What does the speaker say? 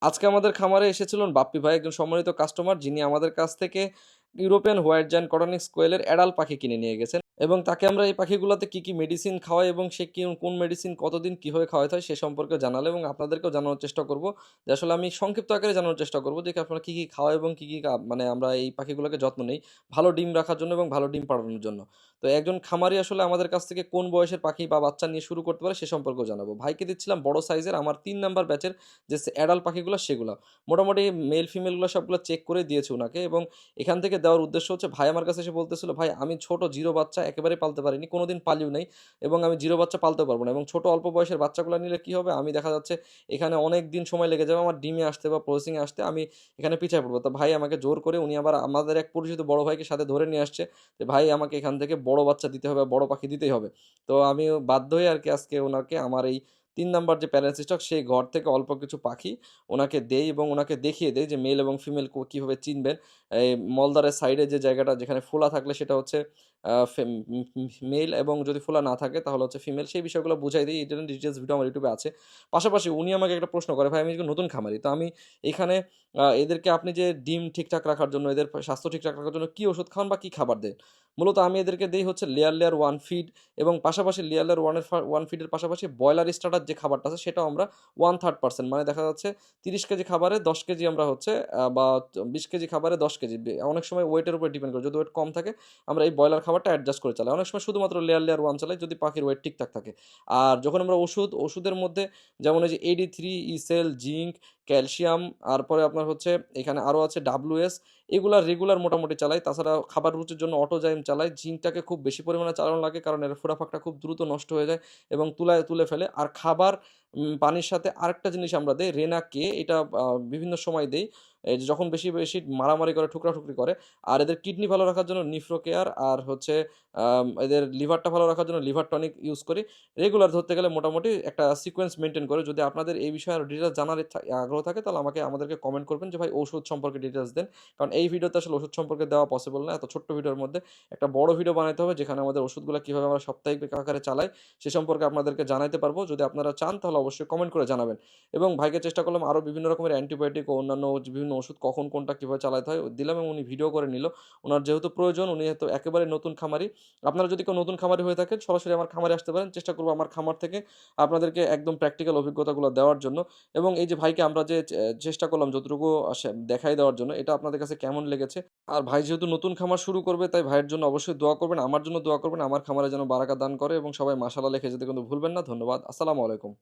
আজকে আমাদের খামারে এসেছিলেন বাপ্পি ভাই, একজন সম্মানিত কাস্টমার, যিনি আমাদের কাছ থেকে ইউরোপিয়ান হোয়াইট জায়ান্ট কটনিক স্কোয়েলের অ্যাডাল্ট পাখি কিনে নিয়ে গেছেন এবং তাকে আমরা এই পাখিগুলোতে কি কি মেডিসিন খাওয়াই এবং সে কি কোন মেডিসিন কতদিন কীভাবে খাওয়াতে হয় সে সম্পর্কে জানালো এবং আপনাদেরকেও জানানোর চেষ্টা করব যে আসলে আমি সংক্ষিপ্ত আকারে জানানোর চেষ্টা করব যে আপনারা কী কী খাওয়া এবং কী কী মানে আমরা এই পাখিগুলোকে যত্ন নেই ভালো ডিম রাখার জন্য এবং ভালো ডিম পাড়ানোর জন্য। তো একজন খামারি আসলে আমাদের কাছ থেকে কোন বয়সের পাখি বা বাচ্চা নিয়ে শুরু করতে পারে সে সম্পর্কেও জানাবো। ভাইকে দিচ্ছিলাম বড় সাইজের আমার ৩ নাম্বার ব্যাচের যে অ্যাডাল্ট পাখিগুলো সেগুলো মোটামুটি মেল ফিমেলগুলো সবগুলো চেক করে দিয়েছে ওনাকে এবং এখান থেকে দেওয়ার উদ্দেশ্য হচ্ছে ভাই আমার কাছে এসে বলতেছিল, ভাই আমি ছোট জিরো বাচ্চা একেবারেই পালতে পারিনি, কোনোদিন পালিও নাই এবং আমি জিরো বাচ্চা পালতে পারবো না এবং ছোট অল্প বয়সের বাচ্চাগুলো নিলে কি হবে, আমি দেখা যাচ্ছে এখানে অনেক দিন সময় লেগে যাবে আমার ডিমে আসতে বা প্রসেসিংয়ে আসতে, আমি এখানে পিছিয়ে পড়বো। তো ভাই আমাকে জোর করে উনি আবার আমাদের এক পরিচিত বড় ভাইকে সাথে ধরে নিয়ে আসছে যে ভাই আমাকে এখান থেকে বড় বাচ্চা দিতে হবে, বড় পাখি দিতেই হবে। তো আমি বাধ্য হয়ে আর কি আজকে ওনাকে আমার এই ৩ নাম্বার যে প্যারেন্টস স্টক সেই ঘর থেকে অল্প কিছু পাখি ওনাকে দেই এবং ওনাকে দেখিয়ে দেই যে মেল এবং ফিমেল কীভাবে চিনবেন। এই মলদ্বারের সাইডে যে জায়গাটা যেখানে ফোলা থাকলে সেটা হচ্ছে মেল এবং যদি ফোলা না থাকে তাহলে হচ্ছে ফিমেল। সেই বিষয়গুলো বুঝাই দিই। এটার ডিটেইলস ভিডিও আমার ইউটিউবে আছে। পাশাপাশি উনি আমাকে একটা প্রশ্ন করে, "ভাই আমি একজন নতুন খামারি। তো আমি এখানে এদেরকে আপনি যে ডিম ঠিকঠাক রাখার জন্য, এদের স্বাস্থ্য ঠিকঠাক রাখার জন্য কি ওষুধ খাওয়ান বা কি খাবার দেন?" মূলত আমি এদেরকে দেই হচ্ছে লেয়ার 1 ফিড এবং পাশাপাশি লেয়ার 1 ফিডের পাশাপাশি ব্রয়লার স্টার্টার যে খাবারটা আছে সেটাও আমরা 1/3% মানে দেখা যাচ্ছে ৩০ কেজি খাবারে ১০ কেজি আমরা হচ্ছে বা ২০ কেজি খাবারে ১০ কেজি অনেক সময় ওয়েটের উপর ডিপেন্ড করে। যদি ওয়েট কম থাকে আমরা এই ব্রয়লার খাবারটা অ্যাডজাস্ট করে চালাই। অনেক সময় শুধুমাত্র লেয়ার 1 চালাই যদি পাখির ওয়েট ঠিকঠাক থাকে। আর যখন আমরা ওষুধের মধ্যে যেমন এই যে AD3, ইসেল, জিঙ্ক, ক্যালসিয়াম, তারপরে আপনার হচ্ছে এখানে আরো আছে WS, এগুলা রেগুলার মোটামুটি চালাই। তাছাড়া খাবার রুচির জন্য অটোজাইম চালাই। জিঙ্কটাকে খুব বেশি পরিমাণে চালানো লাগে কারণ এর ফোড়া-ফাঁকটা খুব দ্রুত নষ্ট হয়ে যায় এবং তুলে ফেলে। আর খাবার পানির সাথে আরেকটা জিনিস আমরা দেই রেনা কে, এটা বিভিন্ন সময় দেই। এই যে যখন বেশি মারামারি করে, ঠুকরাঠুকরি করে। আর এদের কিডনি ভালো রাখার জন্য নিফ্রো কেয়ার আর হচ্ছে এদের লিভারটা ভালো রাখার জন্য লিভার টনিক ইউজ করি। রেগুলার ধরতে গেলে মোটামুটি একটা সিকোয়েন্স মেইনটেইন করে। যদি আপনাদের এই বিষয়ে আরো ডিটেইলস জানার আগ্রহ থাকে তাহলে আমাদেরকে কমেন্ট করবেন যে ভাই ঔষধ সম্পর্কে ডিটেইলস দেন। কারণ এই ভিডিওতে আসলে ওষুধ সম্পর্কে দেওয়া পসিবল না। এত ছোট্ট ভিডিওর মধ্যে একটা বড় ভিডিও বানাইতে হবে যেখানে আমাদের ওষুধগুলা কিভাবে আমরা সাপ্তাহিক আকারে চালাই সে সম্পর্কে আপনাদেরকে জানাইতে পারবো। যদি আপনারা চান তাহলে অবশ্যই কমেন্ট করে জানাবেন। এবং ভাইকে চেষ্টা করলাম আরো বিভিন্ন রকমের অ্যান্টিবায়োটিক ও অন্যান্য বিভিন্ন ওষুধ কখন কোনটা কিভাবে চালাতে হয় দিলাম এবং উনি ভিডিও করে নিল। উনার যেহেতু প্রয়োজন, উনি যেহেতু একেবারে নতুন খামারি। আপনারা যদি কেউ নতুন খামারি হয়ে থাকেন সরাসরি আমার খামারে আসতে পারেন। চেষ্টা করব আমার খামার থেকে আপনাদেরকে একদম প্র্যাকটিক্যাল অভিজ্ঞতাগুলো দেওয়ার জন্য। এবং এই যে ভাইকে আমরা যে চেষ্টা করলাম যতটুকু দেখাই দেওয়ার জন্য, এটা আপনাদের কাছে কেমন লেগেছে? আর ভাই যেহেতু নতুন খামার শুরু করবে তাই ভাইয়ের জন্য অবশ্যই দোয়া করবেন। আমার জন্য দোয়া করবেন। আমার খামারে যেন বারাকা দান করে এবং সবাই মাশাআল্লাহ লিখে যেতে কিন্তু ভুলবেন না। ধন্যবাদ। আসসালামু আলাইকুম।